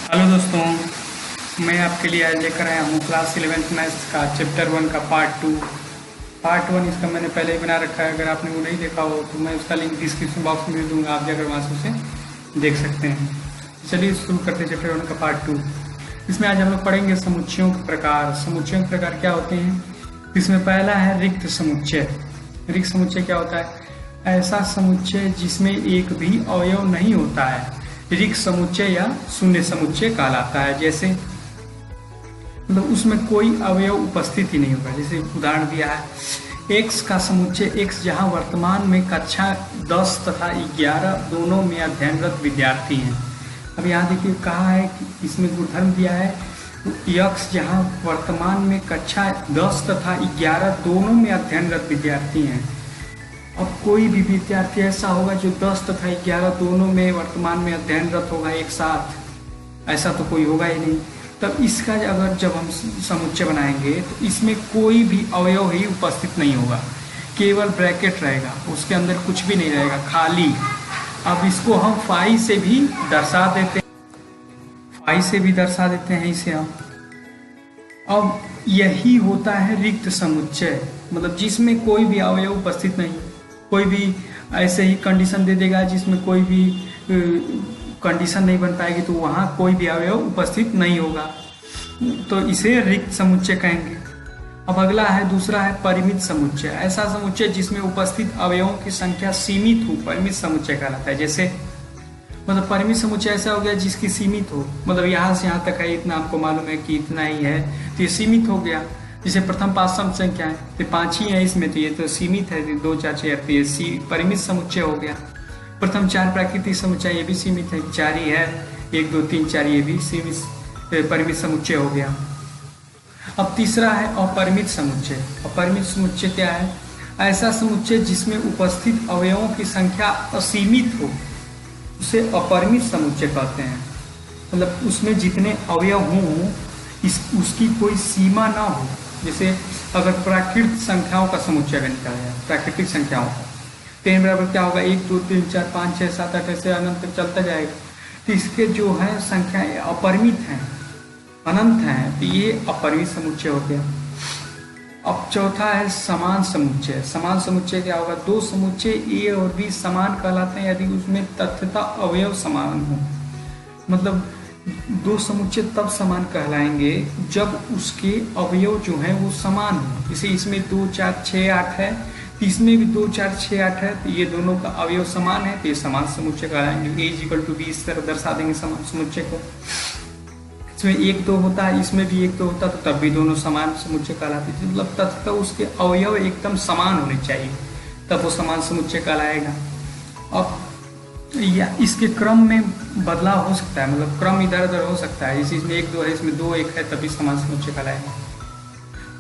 Hello दोस्तों, मैं आपके लिए आज लेकर आया हूँ क्लास 11th मैथ्स का चैप्टर 1 का पार्ट वन इसका मैंने पहले ही बना रखा है। अगर आपने वो नहीं देखा हो तो मैं उसका लिंक डिस्क्रिप्शन बॉक्स में दे दूँगा, आप जाकर वहाँ से उसे देख सकते हैं। चलिए शुरू करते हैं चैप्टर 1 का पार्ट 2। इसमें आज हम लोग पढ़ेंगे समुच्चयों के प्रकार। समुच्चयों के प्रकार क्या होते हैं? इसमें पहला है रिक्त समुच्चय। रिक्त समुच्चय क्या होता है? ऐसा समुच्चय जिसमें एक भी अवयव नहीं होता है रिक्त समुच्चय या शून्य समुच्चय कहलाता है। जैसे मतलब उसमें कोई अवयव उपस्थित ही नहीं होगा। जैसे उदाहरण दिया है x का समुच्चय x, जहां वर्तमान में कक्षा 10 तथा 11 दोनों में अध्ययनरत विद्यार्थी हैं। अब यहाँ देखिए कहा है कि इसमें गुणधर्म दिया है x, जहां वर्तमान में कक्षा 10 तथा 11 दोनों में अध्ययनरत विद्यार्थी हैं। अब कोई भी विद्यार्थी ऐसा होगा जो 10 तथा 11 दोनों में वर्तमान में अध्ययनरत होगा एक साथ, ऐसा तो कोई होगा ही नहीं। तब इसका अगर जब हम समुच्चय बनाएंगे तो इसमें कोई भी अवयव ही उपस्थित नहीं होगा, केवल ब्रैकेट रहेगा, उसके अंदर कुछ भी नहीं रहेगा, खाली। अब इसको हम फाई से भी दर्शा देते हैं इसे हम। अब यही होता है रिक्त समुच्चय, मतलब जिसमें कोई भी अवयव उपस्थित नहीं। कोई भी ऐसे ही कंडीशन दे देगा जिसमें कोई भी कंडीशन नहीं बन पाएगी, तो वहाँ कोई भी अवयव उपस्थित नहीं होगा, तो इसे रिक्त समुच्चय कहेंगे। अब अगला है, दूसरा है परिमित समुच्चय। ऐसा समुच्चय जिसमें उपस्थित अवयवों की संख्या सीमित हो, परिमित समुच्चय कहलाता है। जैसे मतलब परिमित समुच्चय ऐसा हो गया जिसकी सीमित हो, मतलब यहाँ से यहाँ तक है, इतना आपको मालूम है कि इतना ही है, तो ये सीमित हो गया। जैसे प्रथम 5 सम संख्या है तो 5 ही है इसमें, तो ये तो सीमित है, 2 4 6 तो ये परिमित समुच्चय हो गया। प्रथम 4 प्राकृतिक समुच्चय, ये भी सीमित है, 4 ही है, 1 2 3 4, ये भी सीमित परिमित समुच्चय हो गया। अब तीसरा है अपरिमित समुच्चय। अपरिमित समुच्चय क्या है? ऐसा समुच्चय जिसमें उपस्थित अवयवों की संख्या असीमित हो, उसे अपरिमित समुच्चय कहते हैं। मतलब उसमें जितने अवयव हों उसकी कोई सीमा ना हो। जैसे अगर प्राकृतिक संख्याओं का समुच्चय अगर निकाला जाए, प्राकृतिक संख्याओं का, 10 बराबर क्या होगा, 1 2 3 4 5 6 7 8 ऐसे अनंत तक चलता जाएगा। तो इसके जो है संख्याएं अपरिमित हैं, अनंत हैं, तो ये अपरिमित समुच्चय हो गया। अब चौथा है समान समुच्चय। समान समुच्चय क्या होगा? 2 समुच्चय ए और बी समान कहलाते हैं यदि उसमें तथ्यता अवयव समान हो। मतलब 2 समुच्चय तब समान कहलाएंगे जब उसके अवयव जो हैं वो समान हो। जैसे इसमें 2 4 6 8 है, तो इसमें भी 2 4 6 8 है, तो ये दोनों का अवयव समान है, तो ये समान समुच्चय कहलाएंगे। ए इक्वल टू बी इस तरह दर्शा देंगे समान समुच्चय को। इसमें 1 2 होता है, इसमें भी 1 2 होता, तो तब भी दोनों समान समुच्चय कहलाते हैं। मतलब तथ्य उसके अवयव एकदम समान होने चाहिए, तब वो समान समुच्चय कहलाएगा। अब या इसके क्रम में बदलाव हो सकता है, मतलब क्रम इधर उधर हो सकता है। इस इसमें 1 2 है, इसमें 2 1 है, तभी समान समुच्चय कहलाएगा।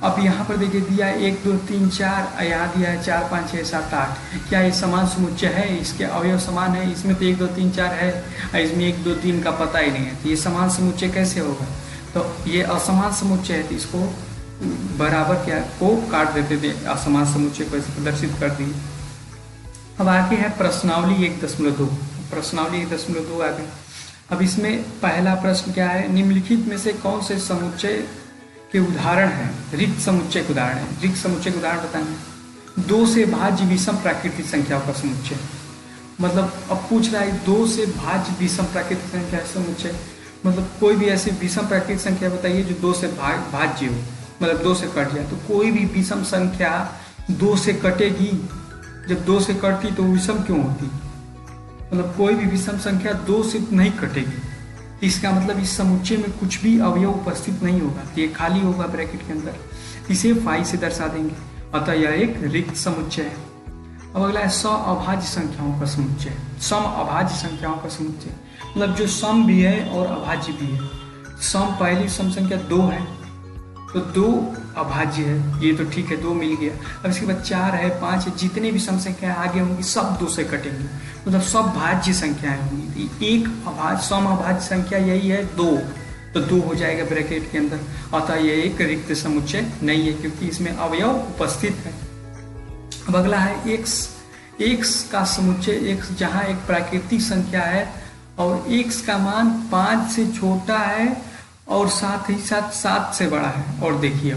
अब यहाँ पर देखिए दिया है 1 2 3 4, यहाँ दिया है 4 5 6 7 8। क्या ये समान समुच्चय है? इसके अवयव समान है? इसमें तो 1 2 3 4 है, इसमें 1 2 3 का पता ही नहीं है, तो ये समान समुच्चय कैसे होगा? तो ये असमान समुच्चय है, तो इसको बराबर क्या को काट देते थे, असमान समुच्चय को ऐसे प्रदर्शित कर दिए। अब आगे है प्रश्नावली 1.2। प्रश्नावली 1.2 आगे। अब इसमें पहला प्रश्न क्या है? निम्नलिखित में से कौन से समुच्चय के उदाहरण हैं? रिक्त समुच्चय के उदाहरण है। रिक्त समुच्चय के उदाहरण बताएंगे। 2 से भाज्य विषम प्राकृतिक संख्याओं का समुच्चय। मतलब अब पूछ रहा है 2 से भाज्य विषम प्राकृतिक संख्या समुच्चय, मतलब कोई भी ऐसी विषम प्राकृतिक संख्या बताइए जो 2 से भाज्य हो, मतलब 2 से कट जाए। तो कोई भी विषम संख्या 2 से कटेगी? जब 2 से कटती तो विषम क्यों होती? मतलब कोई भी विषम संख्या 2 से नहीं कटेगी, इसका मतलब इस समुच्चय में कुछ भी अवयव उपस्थित नहीं होगा, ये खाली होगा ब्रैकेट के अंदर, इसे फाई से दर्शा देंगे, अतः यह एक रिक्त समुच्चय है। अब अगला है सम अभाज्य संख्याओं का समुच्चय। सम अभाज्य संख्याओं का समुच्चय मतलब जो सम भी है और अभाज्य भी है। सम पहली सम संख्या 2 है, तो 2 अभाज्य है, ये तो ठीक है, 2 मिल गया। अब इसके बाद 4 है, 5 है, जितने भी सम संख्याएं आगे होंगी सब 2 से कटेंगी, मतलब सब भाज्य संख्याएं होंगी। एक सम अभाज्य संख्या यही है 2, तो 2 हो जाएगा ब्रैकेट के अंदर, अतः यह एक रिक्त समुच्चय नहीं है क्योंकि इसमें अवयव उपस्थित है। अब अगला है x का समुच्चय। x जहाँ एक प्राकृतिक संख्या है और x का मान 5 से छोटा है और साथ ही साथ 7 से बड़ा है। और देखिए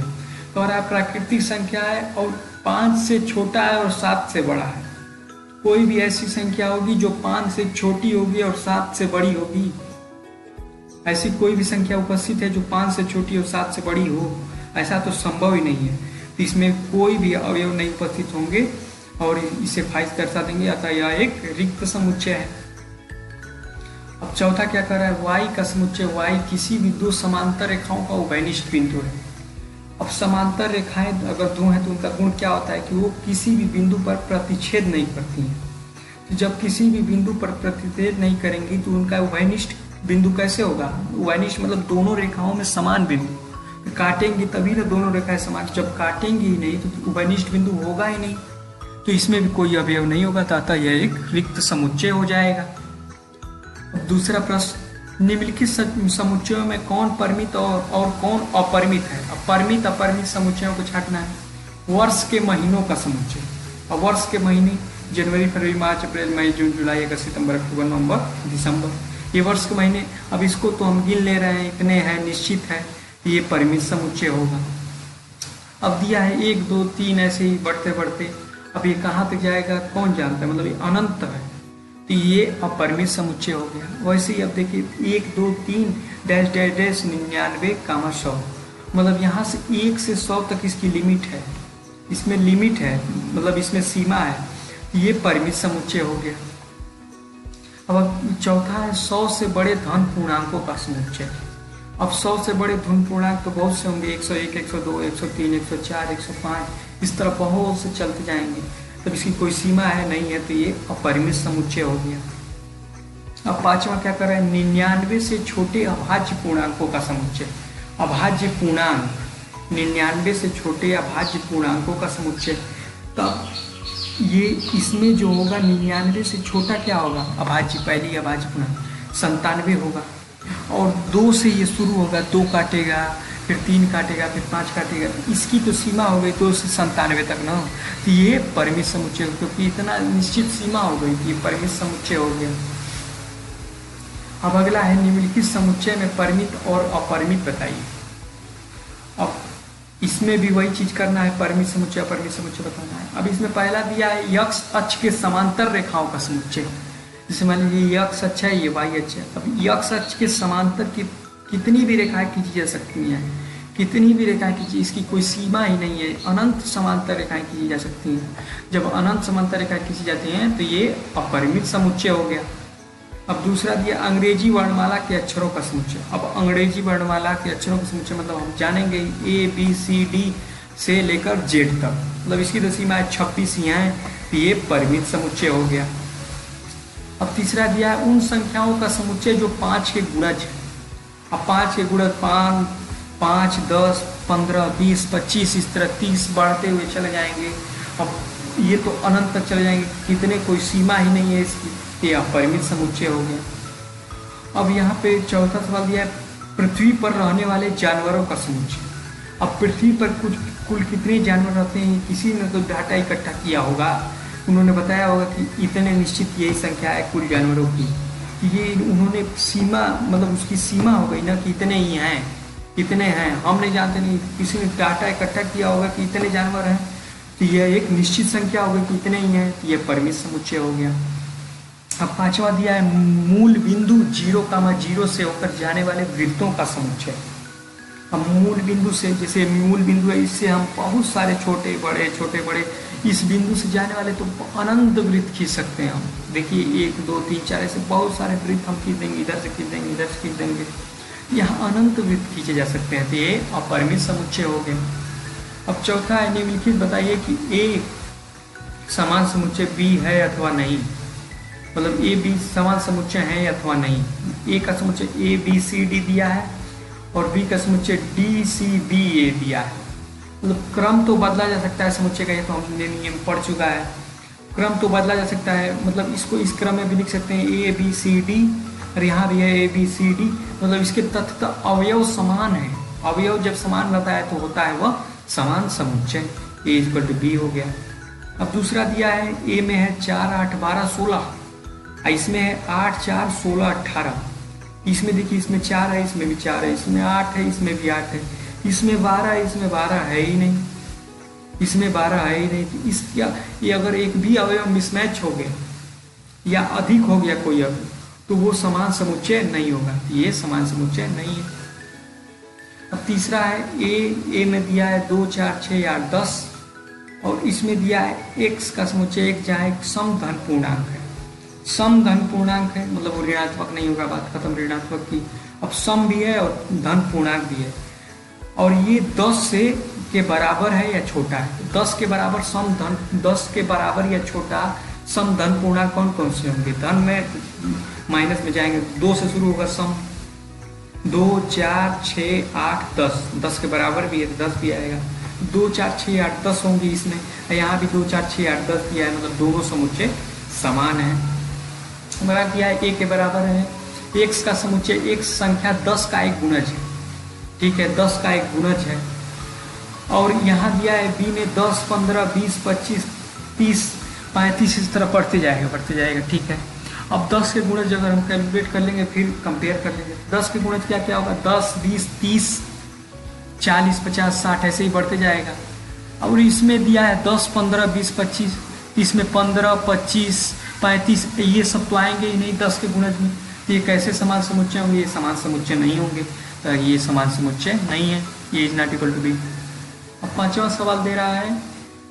कह रहा है प्राकृतिक संख्या है और 5 से छोटा है और 7 से बड़ा है। कोई भी ऐसी संख्या होगी जो 5 से छोटी होगी और 7 से बड़ी होगी, ऐसी कोई भी संख्या उपस्थित है जो 5 से छोटी और 7 से बड़ी हो, ऐसा तो संभव ही नहीं है। तो इसमें कोई भी अवयव नहीं उपस्थित होंगे और इसे फाइज दर्शा देंगे, अतः यह एक रिक्त समुच्चय है। अब चौथा क्या कर रहा है, y का समुच्चय। y किसी भी दो समांतर रेखाओं का उभयनिष्ठ बिंदु है। अब समांतर रेखाएं अगर दो हैं तो उनका गुण क्या होता है कि वो किसी भी बिंदु पर प्रतिच्छेद नहीं करती हैं। तो जब किसी भी बिंदु पर प्रतिच्छेद नहीं करेंगी तो उनका उभयनिष्ठ बिंदु कैसे होगा। उभयनिष्ठ मतलब दोनों रेखाओं में समान बिंदु, तो काटेंगी तभी ना दोनों रेखाएं समान, जब काटेंगी ही नहीं तो उभयनिष्ठ बिंदु होगा ही नहीं, तो इसमें भी कोई अवयव नहीं होगा, अतः यह एक रिक्त समुच्चय हो जाएगा। अब दूसरा प्रश्न, निम्नलिखित समुच्चयों में कौन परिमित और कौन अपरिमित है। अब परिमित अपरिमित समुच्चयों को छांटना है। वर्ष के महीनों का समुच्चय। अब वर्ष के महीने जनवरी, फरवरी, मार्च, अप्रैल, मई, जून, जुलाई, अगस्त, सितंबर, अक्टूबर, नवंबर, दिसंबर, ये वर्ष के महीने। अब इसको तो हम गिन ले रहे हैं, इतने हैं, निश्चित है, ये परिमित समुच्चय होगा। अब दिया है 1, 2, 3 ऐसे ही बढ़ते बढ़ते, अब ये कहाँ तक जाएगा कौन जानता है, मतलब ये अनंत है, तो ये अपरिमित समुच्चय हो गया। वैसे ही अब देखिए 1, 2, 3 डैश डैश डैश 99, 100, मतलब यहाँ से 1 से 100 तक इसकी लिमिट है, इसमें लिमिट है, मतलब इसमें सीमा है, ये परिमित समुच्चय हो गया। अब चौथा है 100 से बड़े धन पूर्णांकों का समुच्चय। अब 100 से बड़े धन पूर्णांक तो बहुत से होंगे, 101, 102, 103, 104, 105, इस तरह बहुत से चलते जाएंगे, तब इसकी कोई सीमा है नहीं है, तो ये अपरिमित समुच्चय हो गया। अब पांचवा क्या कर रहा है, 99 से छोटे अभाज्य पूर्णांकों का समुच्चय। अभाज्य पूर्णांक, 99 से छोटे अभाज्य पूर्णांकों का समुच्चय, तब ये इसमें जो होगा 99 से छोटा क्या होगा, अभाज्य, पहली अभाज्य पूर्णांक 97 होगा, और 2 से ये शुरू होगा, 2 काटेगा, फिर 3 काटेगा, फिर 5 काटेगा, इसकी तो सीमा हो गई 2 से 97 तक ना, तो ये परिमित समुच्चय, क्योंकि इतना निश्चित सीमा हो गई थी, परिमित समुच्चय हो गया। अब अगला है निम्नलिखित समुच्चय में परिमित और अपरिमित बताइए। अब इसमें भी वही चीज करना है, परिमित समुच्चय अपरिमित समुच्चय बताना है। अब इसमें पहला दिया है x अक्ष के समांतर रेखाओं का समुच्चय। जैसे मान लीजिए x अक्ष है, ये y अक्ष है। अब x अक्ष के समांतर की कितनी भी रेखाएं खींची जा सकती हैं, कितनी भी रेखाएं खींची, इसकी कोई सीमा ही नहीं है, अनंत समांतर रेखाएं खींची जा सकती हैं। जब अनंत समांतर रेखाएं खींची जाती हैं तो ये अपरिमित समुच्चय हो गया। अब दूसरा दिया अंग्रेजी वर्णमाला के अक्षरों का समुच्चय। अब अंग्रेजी वर्णमाला के अक्षरों का समुच्चय मतलब हम जानेंगे ABCD से लेकर Z तक, मतलब इसकी तो सीमा 26 ही है, तो ये परिमित समुच्चय हो गया। अब तीसरा दिया है उन संख्याओं का समुच्चय जो 5 के गुणज है। अब 5 के गुणज 5, 10, 15, 20, 25, इस तरह 30 बढ़ते हुए चले जाएंगे। अब ये तो अनंत तक चले जाएंगे, कितने कोई सीमा ही नहीं है इसकी, ये अपरिमित समुच्चय हो गया। अब यहाँ पे चौथा सवाल दिया है पृथ्वी पर रहने वाले जानवरों का समुच्चय। अब पृथ्वी पर कुल कितने जानवर रहते हैं, किसी ने तो डाटा इकट्ठा किया होगा, उन्होंने बताया होगा कि इतने निश्चित यही संख्या है कुल जानवरों की, ये उन्होंने सीमा, मतलब उसकी सीमा हो गई ना कि इतने ही हैं, इतने हैं, हम नहीं जानते, नहीं, किसी ने डाटा इकट्ठा किया होगा कि इतने जानवर हैं, तो यह एक निश्चित संख्या हो गई कि इतने ही हैं, तो यह परिमित समुच्चय हो गया। अब पांचवा दिया है मूल बिंदु 0,0 से होकर जाने वाले वृत्तों का समुच्चय। अब मूल बिंदु से, जैसे मूल बिंदु है, इससे हम बहुत सारे छोटे बड़े इस बिंदु से जाने वाले तो अनंत वृत्त खींच सकते हैं हम। देखिए 1, 2, 3, 4 ऐसे बहुत सारे वृत्त हम खींच देंगे, इधर से खींच देंगे, इधर से खींच देंगे, यहाँ अनंत वृत्त खींचे जा सकते हैं, तो ये अपरिमित समुच्चय हो गए। अब चौथा है निम्नलिखित बताइए कि A समान समुच्चय B है अथवा नहीं, मतलब A B समान समुच्चय है अथवा नहीं। A का समुच्चय ABCD दिया है और B का समुच्चय DCBA दिया है, मतलब क्रम तो बदला जा सकता है समुच्चय का, ये तो हमने नियम पढ़ चुका है, क्रम तो बदला जा सकता है, मतलब इसको इस क्रम में भी लिख सकते हैं ABCD, और यहाँ भी है ABCD, मतलब इसके तत्व अवयव समान है, अवयव जब समान रहता है तो होता है वह समान समुच्चय, A = B हो गया। अब दूसरा दिया है A में है 4, 8, 12, 16, इसमें है 8 4 16 18। इसमें देखिए इसमें 4 है, इसमें भी 4 है, इसमें 8 है, इसमें भी 8 है, इसमें 12 है, इसमें 12 है ही नहीं, इसमें 12 है ही नहीं। तो इस क्या ये अगर एक भी अवयव मिसमैच हो गया या अधिक हो गया कोई अवयव तो वो समान समुच्चय नहीं होगा, ये समान समुच्चय नहीं है। अब तीसरा है ए में दिया है 2 4 6 8 10 और इसमें दिया है x का समुच्चय एक जहाँ एक सम धन पूर्णांक है, सम धन पूर्णांक है मतलब वो ऋणात्मक नहीं होगा, बात खत्म ऋणात्मक की। अब सम भी है और धन पूर्णांक भी है और ये 10 से के बराबर है या छोटा है। 10 के बराबर सम धन, 10 के बराबर या छोटा सम धन पूर्णांक कौन कौन से होंगे? धन में माइनस में जाएंगे, 2 से शुरू होगा सम, 2 4 6 8 10, 10 के बराबर भी है तो 10 भी आएगा। 2 4 6 8 10 होंगे इसमें, यहाँ भी 2 4 6 8 10 दिया है, मतलब दोनों समुच्चय समान है। हमारा दिया है a के बराबर है x का समुच्चय, x संख्या 10 का एक गुणज है, ठीक है, 10 का एक गुणज है। और यहाँ दिया है b में 10 15 20 25 30 35 इस तरह बढ़ते जाएगा, ठीक है। अब 10 के गुणज अगर हम कैलकुलेट कर लेंगे फिर कंपेयर कर लेंगे, 10 के गुणज क्या क्या होगा? 10 20 30 40 50 60 ऐसे ही बढ़ते जाएगा। और इसमें दिया है 10 15 20 25, इसमें 15 25 35 ये सब तो आएंगे ही नहीं 10 के गुणज में, तो ये कैसे समान समुच्चय होंगे? ये समान समुच्चय नहीं होंगे, तो ये समान समुच्चय नहीं है, ये is not equal to B. अब पांचवा सवाल दे रहा है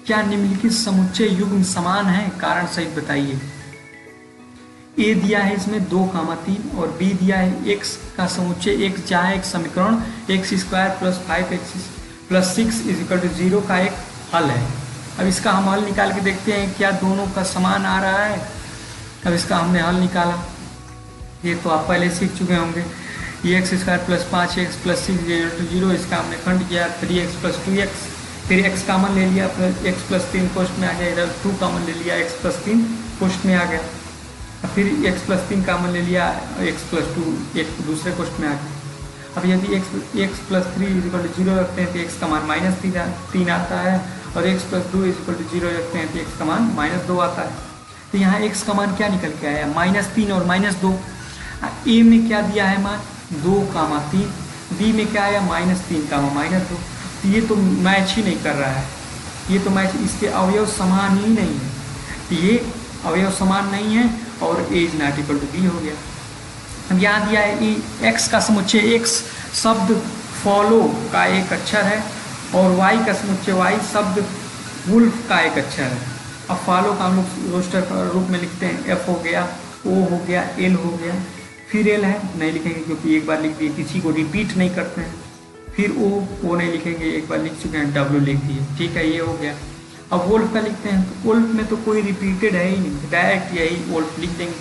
क्या निम्नलिखित समुच्चय युग्म समान है? कारण सहित बताइए। ए दिया है इसमें 2 3 और बी दिया है x का समुच्चय एक जहाँ एक समीकरण x² + 5x + 6 = 0 का एक हल है। अब इसका हम हल निकाल के देखते हैं क्या दोनों का समान आ रहा है। अब इसका हमने हल निकाला, ये तो आप पहले सीख चुके होंगे, ये x² + 5x + 6 = 0, इसका हमने खंड किया 3x + 2x, फिर x कामन ले लिया, x + 3 कोष्ठ में आ गया, इधर 2 कामन ले लिया, x + 3 कोष्ठ में आ गया, फिर x + 3 कामन ले लिया, x + 2 एक दूसरे कोष्ठ में आ गया। अब यदि x + 3 = 0 रखते हैं तो x का मान -3 आता है और x + 2 = 0 रखते हैं तो x का मान -2 आता है। तो यहाँ x का मान क्या निकल के आया? -3 और -2। a में क्या दिया है मान? 2 3, b में क्या आया? -3 -2। तो ये तो मैच ही नहीं कर रहा है, ये तो मैच, इसके अवयव समान ही नहीं है, ये अवयव समान नहीं है और a is not equal to b हो गया। अब यहाँ दिया है x का समुच्चय x शब्द फॉलो का एक अक्षर है और y का समुच्चय y शब्द वुल्फ का एक अक्षर है। अब फॉलो का हम लोग रोस्टर का रूप में लिखते हैं, f हो गया, o हो गया, l हो गया, फिर l है नहीं लिखेंगे क्योंकि एक बार लिख दिए, किसी को रिपीट नहीं करते हैं, फिर o नहीं लिखेंगे, एक बार लिख चुके हैं, w लिख दिए, ठीक है, ये हो गया। अब वोल्फ का लिखते हैं, तो वोल्फ में तो कोई रिपीटेड है ही नहीं, डायरेक्ट यही वोल्फ लिख देंगे।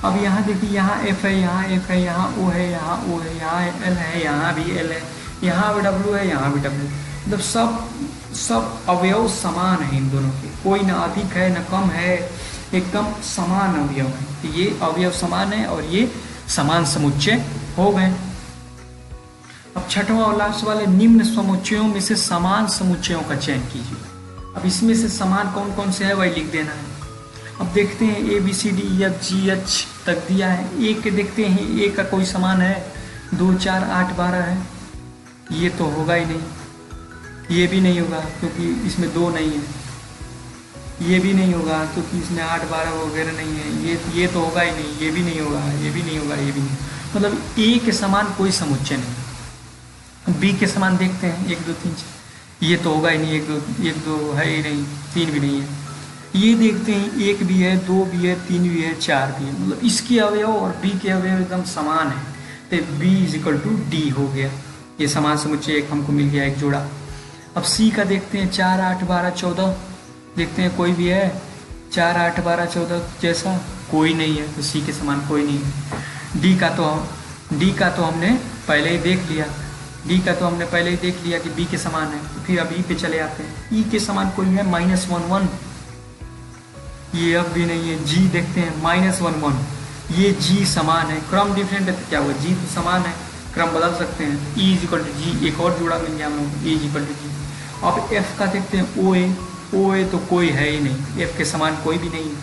अब यहाँ देखिए, यहाँ f है, यहाँ f है, यहाँ o है, यहाँ o है, यहाँ l है, यहाँ भी l है, यहाँ भी w है, यहाँ भी w, मतलब सब अवयव समान है इन दोनों के, कोई ना अधिक है ना कम है, एकदम समान अवयव है। तो ये अवयव समान है और ये समान समुच्चय हो गए। अब छठवां और लास्ट वाले, निम्न समुच्चयों में से समान समुच्चयों का चयन कीजिए। अब इसमें से समान कौन कौन से है वही लिख देना है। अब देखते हैं ABCD F G H तक दिया है, ए के देखते हैं, ए का कोई समान है? 2 4 8 12 है, ये तो होगा ही नहीं, ये भी नहीं होगा क्योंकि इसमें 2 नहीं है, ये भी नहीं होगा क्योंकि इसमें 8 12 वगैरह नहीं है, ये तो होगा ही नहीं, ये भी नहीं होगा, ये भी नहीं होगा, ये भी नहीं, मतलब ए के समान कोई समुच्चय नहीं। बी के समान देखते हैं 1 2 3 4, ये तो होगा ही नहीं, 1 2 है ही नहीं, 3 भी नहीं है। ये देखते हैं 1 भी है, 2 भी है, 3 भी है, 4 भी है, मतलब इसके अवयव और बी के अवयव एकदम समान है, तो b = d हो गया, ये समान समुच्चय एक हमको मिल गया, एक जोड़ा। अब सी का देखते हैं, 4 8 12 14, देखते हैं कोई भी है 4 8 12 14 जैसा, कोई नहीं है, तो सी के समान कोई नहीं है। डी का तो हमने पहले ही देख लिया, कि बी के समान है, तो फिर अब ई पे चले आते हैं। ई के समान कोई है? -1 1, ये अब भी नहीं है। जी देखते हैं, -1 1, ये जी समान है, क्रम डिफरेंट है तो क्या हुआ, जी तो समान है, क्रम बदल सकते हैं। E = G, एक और जोड़ा मिल गया हम लोग, E = G। अब F का देखते हैं, OA तो कोई है ही नहीं, F के समान कोई भी नहीं है,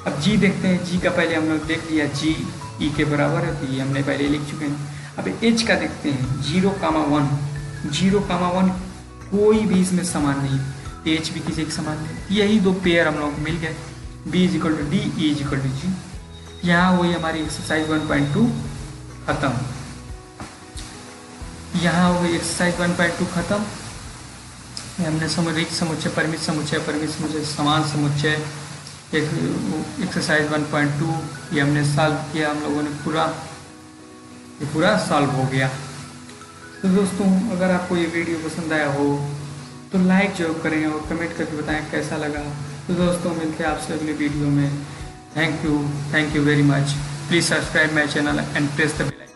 अब जी देखते हैं, जी का पहले हम लोग देख लिया, जी ई के बराबर है, तो ये हमने पहले लिख चुके हैं। अब एच का देखते हैं, 0,1, 0,1 कोई भी इसमें समान नहीं, एच भी किसी के समान नहीं, यही दो पेयर हम लोग को मिल गए, B is equal to D, E is equal to G. यहाँ वही हमारी एक्सरसाइज 1.2 खत्म, यहाँ हो गई एक्सरसाइज 1.2 खत्म। हमने रिक्त समुच्चय, परिमित समुच्चय, परिमित समुच्चय, समान समुच्चय, एक्सरसाइज 1.2 ये हमने सॉल्व किया, हम लोगों ने पूरा सॉल्व हो गया। तो दोस्तों अगर आपको ये वीडियो पसंद आया हो तो लाइक जरूर करें और कमेंट करके बताएं कैसा लगा। तो दोस्तों मिलते हैं आपसे अगले वीडियो में। Thank you very much. Please subscribe my channel and press the bell icon.